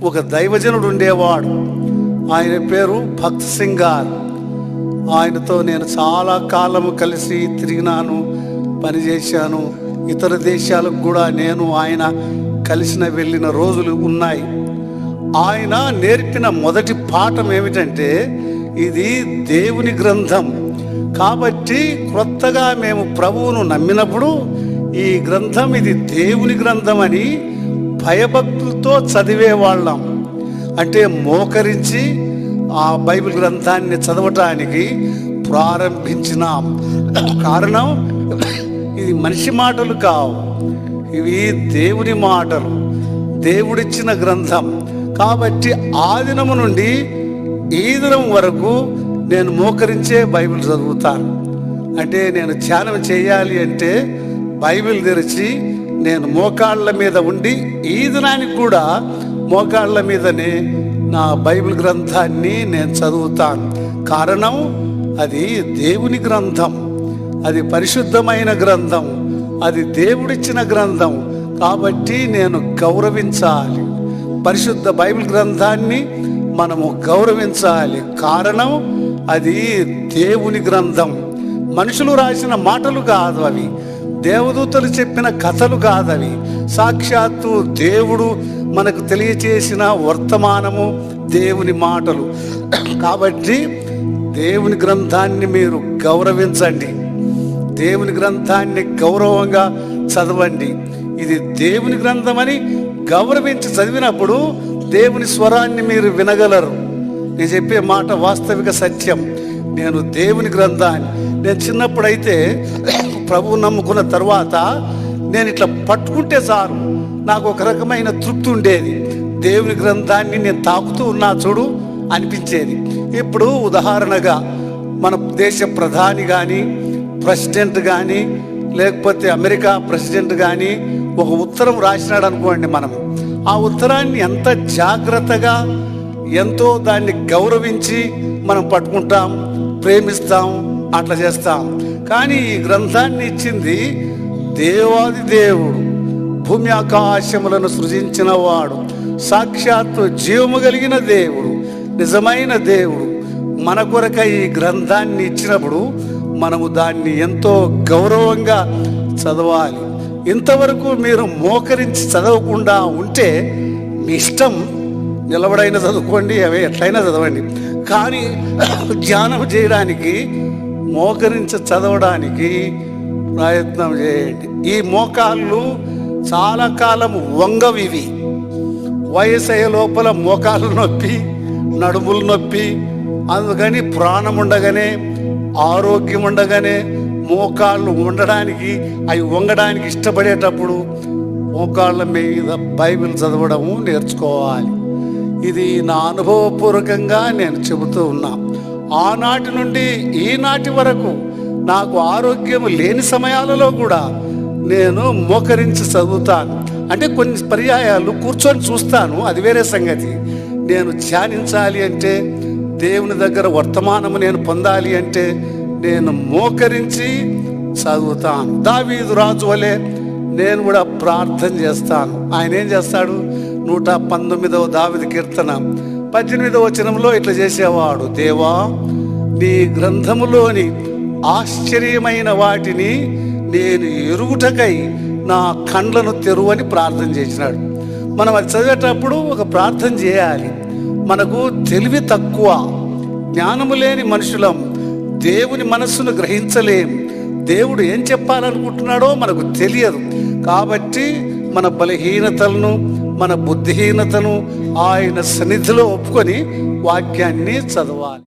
ఒక దైవజనుడు ఉండేవాడు. ఆయన పేరు భక్త్ సింగ్ గారు. ఆయనతో నేను చాలా కాలము కలిసి తిరిగినాను, పనిచేశాను. ఇతర దేశాలకు కూడా ఆయన కలిసిన వెళ్ళిన రోజులు ఉన్నాయి. ఆయన నేర్పిన మొదటి పాఠం ఏమిటంటే, ఇది దేవుని గ్రంథం కాబట్టి క్రొత్తగా మేము ప్రభువును నమ్మినప్పుడు ఈ గ్రంథం ఇది దేవుని గ్రంథం అని భయభక్తులతో చదివేవాళ్ళం. అంటే మోకరించి ఆ బైబిల్ గ్రంథాన్ని చదవటానికి ప్రారంభించినాం. కారణం, ఇది మనిషి మాటలు కావు, ఇవి దేవుని మాటలు, దేవుడిచ్చిన గ్రంథం. కాబట్టి ఆ దినము నుండి ఈ దినం వరకు నేను మోకరించే బైబిల్ చదువుతాను. అంటే నేను ధ్యానం చేయాలి అంటే బైబిల్ తెరిచి నేను మోకాళ్ళ మీద ఉండి ఈ దినానికి కూడా మోకాళ్ళ మీదనే నా బైబిల్ గ్రంథాన్ని నేను చదువుతాను. కారణం, అది దేవుని గ్రంథం, అది పరిశుద్ధమైన గ్రంథం, అది దేవుడిచ్చిన గ్రంథం. కాబట్టి నేను గౌరవించాలి, పరిశుద్ధ బైబిల్ గ్రంథాన్ని మనము గౌరవించాలి. కారణం, అది దేవుని గ్రంథం. మనుషులు రాసిన మాటలు కాదు అవి, దేవదూతలు చెప్పిన కథలు కాదవి, సాక్షాత్తు దేవుడు మనకు తెలియచేసిన వర్తమానము, దేవుని మాటలు. కాబట్టి దేవుని గ్రంథాన్ని మీరు గౌరవించండి, దేవుని గ్రంథాన్ని గౌరవంగా చదవండి. ఇది దేవుని గ్రంథమని గౌరవించి చదివినప్పుడు దేవుని స్వరాన్ని మీరు వినగలరు. నేను చెప్పే మాట వాస్తవిక సత్యం. నేను దేవుని గ్రంథాన్ని, నేను చిన్నప్పుడైతే ప్రభువు నమ్ముకున్న తర్వాత నేను ఇట్లా పట్టుకుంటే చాలు నాకు ఒక రకమైన తృప్తి ఉండేది. దేవుని గ్రంథాన్ని నేను తాకుతూ ఉన్నా చూడు అనిపించేది. ఇప్పుడు ఉదాహరణగా మన దేశ ప్రధాని కానీ, ప్రెసిడెంట్ కానీ, లేకపోతే అమెరికా ప్రెసిడెంట్ కానీ ఒక ఉత్తరం రాసినాడు అనుకోండి, మనం ఆ ఉత్తరాన్ని ఎంత జాగ్రత్తగా, ఎంతో దాన్ని గౌరవించి మనం పట్టుకుంటాం, ప్రేమిస్తాం, అట్లా చేస్తాం. కానీ ఈ గ్రంథాన్ని ఇచ్చింది దేవాది దేవుడు, భూమి ఆకాశములను సృజించిన వాడు, సాక్షాత్తు జీవము కలిగిన దేవుడు, నిజమైన దేవుడు మన కొరకై ఈ గ్రంథాన్ని ఇచ్చినప్పుడు మనము దాన్ని ఎంతో గౌరవంగా చదవాలి. ఇంతవరకు మీరు మోకరించి చదవకుండా ఉంటే మీ ఇష్టం, నిలబడైనా చదువుకోండి, అవే ఎట్లయినా చదవండి. కానీ ధ్యానం చేయడానికి, మోకరించి చదవడానికి ప్రయత్నం చేయండి. ఈ మోకాళ్ళు చాలా కాలం వంగవివి. వయసు అయ్యే లోపల మోకాళ్ళు నొప్పి, నడుములు నొప్పి, అందుకని ప్రాణం ఉండగానే, ఆరోగ్యం ఉండగానే మోకాళ్ళు ఉండడానికి, అవి వంగడానికి ఇష్టపడేటప్పుడు మోకాళ్ళ మీద బైబిల్ చదవడము నేర్చుకోవాలి. ఇది నా అనుభవపూర్వకంగా నేను చెబుతూ ఉన్నా. ఆనాటి నుండి ఈనాటి వరకు నాకు ఆరోగ్యం లేని సమయాలలో కూడా నేను మోకరించి చదువుతాను. అంటే కొన్ని పర్యాయాలు కూర్చొని చూస్తాను, అది వేరే సంగతి. నేను ధ్యానించాలి అంటే, దేవుని దగ్గర వర్తమానము నేను పొందాలి అంటే నేను మోకరించి చదువుతాను. దావీదు రాజు వలె నేను కూడా ప్రార్థన చేస్తాను. ఆయన ఏం చేస్తాడు, 119వ దావీదు కీర్తన 18వ వచనంలో ఇట్లా చేసేవాడు, దేవా నీ గ్రంథములోని ఆశ్చర్యమైన వాటిని నేను ఎరుగుటకై నా కండ్లను తెరువని ప్రార్థన చేసినాడు. మనం అది చదివేటప్పుడు ఒక ప్రార్థన చేయాలి. మనకు తెలివి తక్కువ, జ్ఞానము లేని మనుషులం, దేవుని మనస్సును గ్రహించలేం, దేవుడు ఏం చెప్పాలనుకుంటున్నాడో మనకు తెలియదు. కాబట్టి మన బలహీనతలను, మన బుద్ధిహీనతను ఆయన సన్నిధిలో ఒప్పుకొని వాక్యాన్ని చదవాలి.